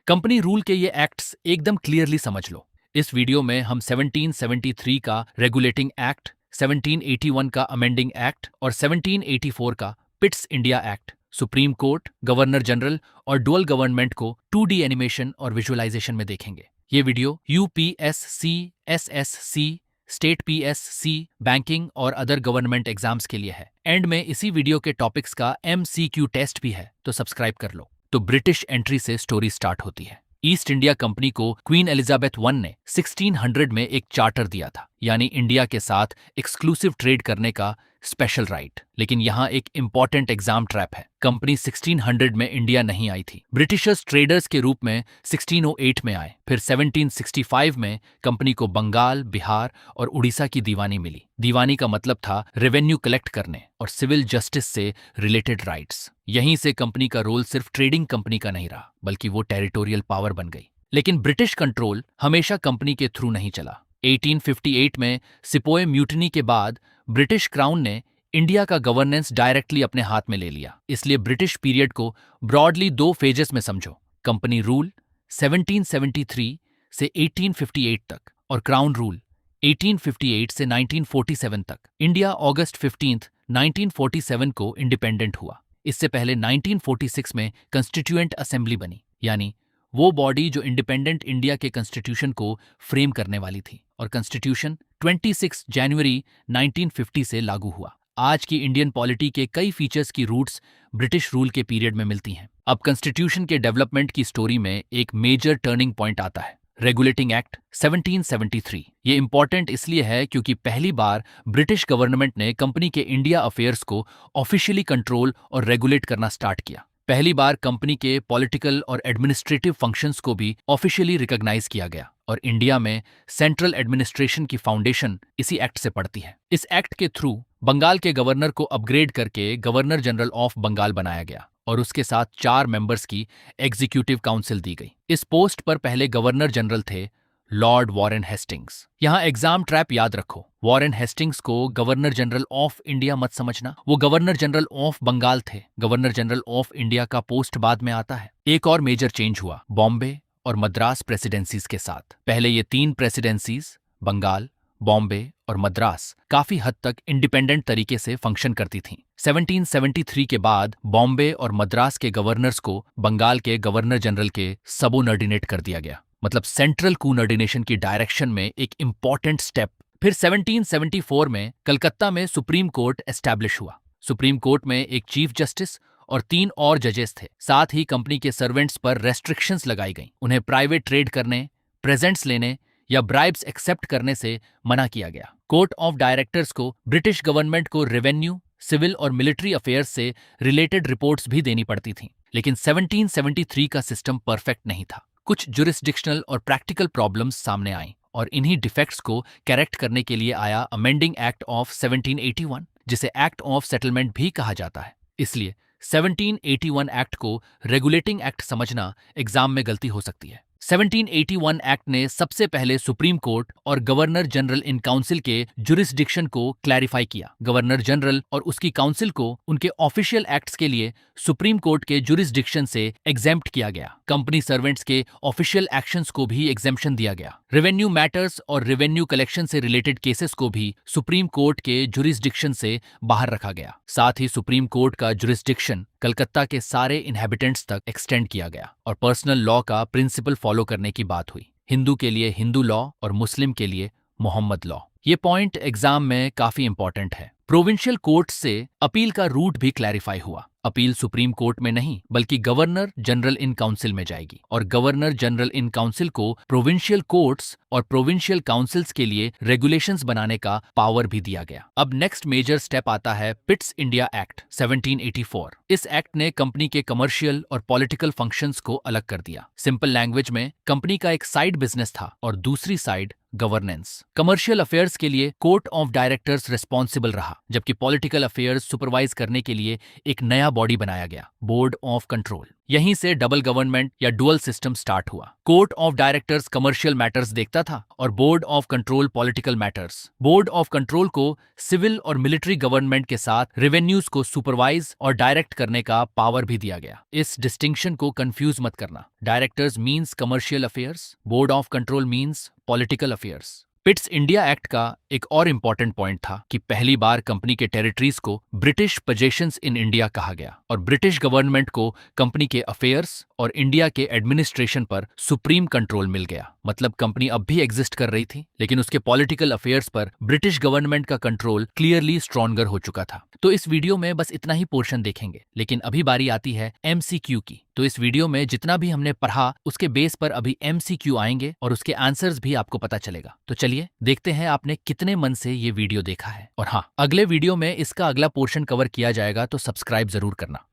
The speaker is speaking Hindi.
कंपनी रूल के ये एक्ट्स एकदम क्लियरली समझ लो। इस वीडियो में हम 1773 का रेगुलेटिंग एक्ट, 1781 का अमेंडिंग एक्ट और 1784 का Pitt's India act, supreme court, governor general और डुअल गवर्नमेंट को 2D एनिमेशन और विजुअलाइजेशन में देखेंगे। ये video UPSC, SSC, state PSC, banking और अदर गवर्नमेंट एग्जाम्स के लिए है। एंड में इसी वीडियो के टॉपिक्स का MCQ टेस्ट भी है, तो सब्सक्राइब कर लो। तो ब्रिटिश एंट्री से स्टोरी स्टार्ट होती है। ईस्ट इंडिया कंपनी को क्वीन एलिजाबेथ वन ने 1600 में एक चार्टर दिया था, यानी इंडिया के साथ एक्सक्लूसिव ट्रेड करने का स्पेशल राइट। लेकिन यहाँ एक इंपॉर्टेंट एग्जाम ट्रैप है। कंपनी 1600 में इंडिया नहीं आई थी। ब्रिटिशर्स ट्रेडर्स के रूप में 1608 में आए। फिर 1765 में कंपनी को बंगाल, बिहार और उड़ीसा की दीवानी मिली। दीवानी का मतलब था रेवेन्यू कलेक्ट करने और सिविल जस्टिस से रिलेटेड राइट्स। यहीं से कंपनी का रोल सिर्फ ट्रेडिंग कंपनी का नहीं रहा, बल्कि वो टेरिटोरियल पावर बन गई। लेकिन ब्रिटिश कंट्रोल हमेशा कंपनी के थ्रू नहीं चला। 1858 में सिपोए म्यूटिनी के बाद ब्रिटिश क्राउन ने इंडिया का गवर्नेंस डायरेक्टली अपने हाथ में ले लिया। इसलिए ब्रिटिश पीरियड को ब्रॉडली 2 फेजेस में समझो। कंपनी रूल 1773 से 1858 तक और क्राउन रूल 1858 से 1947 तक। इंडिया अगस्त 15, 1947 को इंडिपेंडेंट हुआ। इससे पहले 1946 में कंस्टिट्यूएंट असेंबली बनी, यानी वो बॉडी जो इंडिपेंडेंट इंडिया के कॉन्स्टिट्यूशन को फ्रेम करने वाली थी, और कॉन्स्टिट्यूशन 26 जनवरी 1950 से लागू हुआ। आज की इंडियन पॉलिटी के कई फीचर्स की रूट्स ब्रिटिश रूल के पीरियड में मिलती हैं। अब कॉन्स्टिट्यूशन के डेवलपमेंट की स्टोरी में एक मेजर टर्निंग पॉइंट आता है, रेगुलेटिंग एक्ट 1773। ये इंपॉर्टेंट इसलिए है क्योंकि पहली बार ब्रिटिश गवर्नमेंट ने कंपनी के इंडिया अफेयर्स को ऑफिशियली कंट्रोल और रेगुलेट करना स्टार्ट किया। पहली बार कंपनी के पॉलिटिकल और एडमिनिस्ट्रेटिव फंक्शंस को भी ऑफिशियली रिकॉग्नाइज किया गया, और इंडिया में सेंट्रल एडमिनिस्ट्रेशन की फाउंडेशन इसी एक्ट से पड़ती है। इस एक्ट के थ्रू बंगाल के गवर्नर को अपग्रेड करके गवर्नर जनरल ऑफ बंगाल बनाया गया, और उसके साथ 4 मेंबर्स की एग्जीक्यूटिव काउंसिल दी गई। इस पोस्ट पर पहले गवर्नर जनरल थे लॉर्ड वॉरेन हेस्टिंग्स। यहाँ एग्जाम ट्रैप याद रखो, वॉरेन हेस्टिंग्स को गवर्नर जनरल ऑफ इंडिया मत समझना। वो गवर्नर जनरल ऑफ बंगाल थे। गवर्नर जनरल ऑफ इंडिया का पोस्ट बाद में आता है। एक और मेजर चेंज हुआ बॉम्बे और मद्रास प्रेसिडेंसीज के साथ। पहले ये 3 प्रेसिडेंसीज, बंगाल, बॉम्बे और मद्रास, काफी हद तक इंडिपेंडेंट तरीके से फंक्शन करती थीं। 1773 के बाद बॉम्बे और मद्रास के गवर्नर्स को बंगाल के गवर्नर जनरल के सबोर्डिनेट कर दिया गया, मतलब सेंट्रल कोऑर्डिनेशन की डायरेक्शन में एक इंपॉर्टेंट स्टेप। फिर 1774 में कलकत्ता में सुप्रीम कोर्ट एस्टैब्लिश हुआ। सुप्रीम कोर्ट में एक चीफ जस्टिस और 3 और जजेस थे। साथ ही कंपनी के सर्वेंट्स पर रेस्ट्रिक्शंस लगाई गईं। उन्हें प्राइवेट ट्रेड करने, प्रेजेंट्स लेने या ब्राइब्स एक्सेप्ट करने से मना किया गया। कोर्ट ऑफ डायरेक्टर्स को ब्रिटिश गवर्नमेंट को रेवेन्यू, सिविल और मिलिट्री अफेयर्स से रिलेटेड रिपोर्ट्स भी देनी पड़ती थीं। लेकिन 1773 का सिस्टम परफेक्ट नहीं था। कुछ जुरिस्डिक्शनल और प्रैक्टिकल प्रॉब्लम्स सामने आईं, और इन्हीं डिफेक्ट्स को करेक्ट करने के लिए आया अमेंडिंग एक्ट ऑफ 1781, जिसे एक्ट ऑफ सेटलमेंट भी कहा जाता है। इसलिए 1781 एक्ट को रेगुलेटिंग एक्ट समझना एग्जाम में गलती हो सकती है। 1781 एक्ट ने सबसे पहले सुप्रीम कोर्ट और गवर्नर जनरल इन काउंसिल के जुरिस्डिक्शन को क्लैरिफाई किया। गवर्नर जनरल और उसकी काउंसिल को उनके ऑफिशियल एक्ट्स के लिए सुप्रीम कोर्ट के जुरिस्डिक्शन से एग्जेम्प्ट किया गया। कंपनी सर्वेंट्स के ऑफिशियल एक्शंस को भी एग्जेम्पशन दिया गया। रेवेन्यू मैटर्स और रेवेन्यू कलेक्शन से रिलेटेड केसेस को भी सुप्रीम कोर्ट के जुरिस्डिक्शन से बाहर रखा गया। साथ ही सुप्रीम कोर्ट का जुरिस्डिक्शन कलकत्ता के सारे इनहैबिटेंट्स तक एक्सटेंड किया गया, और पर्सनल लॉ का प्रिंसिपल फॉलो करने की बात हुई। हिंदू के लिए हिंदू लॉ और मुस्लिम के लिए मोहम्मद लॉ। ये पॉइंट एग्जाम में काफी इंपॉर्टेंट है। प्रोविंशियल कोर्ट से अपील का रूट भी क्लैरिफाई हुआ। अपील सुप्रीम कोर्ट में नहीं, बल्कि गवर्नर जनरल इन काउंसिल में जाएगी, और गवर्नर जनरल इन काउंसिल को प्रोविंशियल कोर्ट्स और प्रोविंशियल काउंसिल्स के लिए रेगुलेशंस बनाने का पावर भी दिया गया। अब नेक्स्ट मेजर स्टेप आता है पिट्स इंडिया एक्ट 1784। इस एक्ट ने कंपनी के कमर्शियल और पॉलिटिकल फंक्शंस को अलग कर दिया। सिंपल लैंग्वेज में, कंपनी का एक साइड बिजनेस था और दूसरी साइड गवर्नेंस। कमर्शियल अफेयर्स के लिए कोर्ट ऑफ डायरेक्टर्स रिस्पॉन्सिबल रहा, जबकि पॉलिटिकल अफेयर्स सुपरवाइज करने के लिए एक नया बॉडी बनाया गया, बोर्ड ऑफ कंट्रोल। यहीं से डबल गवर्नमेंट या डुअल सिस्टम स्टार्ट हुआ। Court of directors commercial matters देखता था और board of control political matters. Board of control को सिविल और मिलिट्री गवर्नमेंट के साथ रेवेन्यूज को सुपरवाइज और डायरेक्ट करने का पावर भी दिया गया। इस डिस्टिंक्शन को कंफ्यूज मत करना। Directors means commercial affairs, board of control means political affairs. Pitt's India act का एक और इम्पॉर्टेंट पॉइंट था कि पहली बार कंपनी के टेरिटरीज को ब्रिटिश पोजेशंस इन इंडिया कहा गया और ब्रिटिश गवर्नमेंट को कंपनी के अफेयर्स और इंडिया के एडमिनिस्ट्रेशन पर सुप्रीम कंट्रोल मिल गया। मतलब कंपनी अब भी एग्जिस्ट कर रही थी, लेकिन उसके पॉलिटिकल अफेयर्स पर ब्रिटिश गवर्नमेंट का कंट्रोल क्लियरली स्ट्रॉन्गर हो चुका था। तो इस वीडियो में बस इतना ही पोर्शन देखेंगे, लेकिन अभी बारी आती है MCQ की। तो इस वीडियो में जितना भी हमने पढ़ा उसके बेस पर अभी MCQ आएंगे और उसके आंसर्स भी आपको पता चलेगा। तो चलिए देखते हैं आपने कितने मन से ये वीडियो देखा है। और हाँ, अगले वीडियो में इसका अगला पोर्शन कवर किया जाएगा, तो सब्सक्राइब जरूर करना।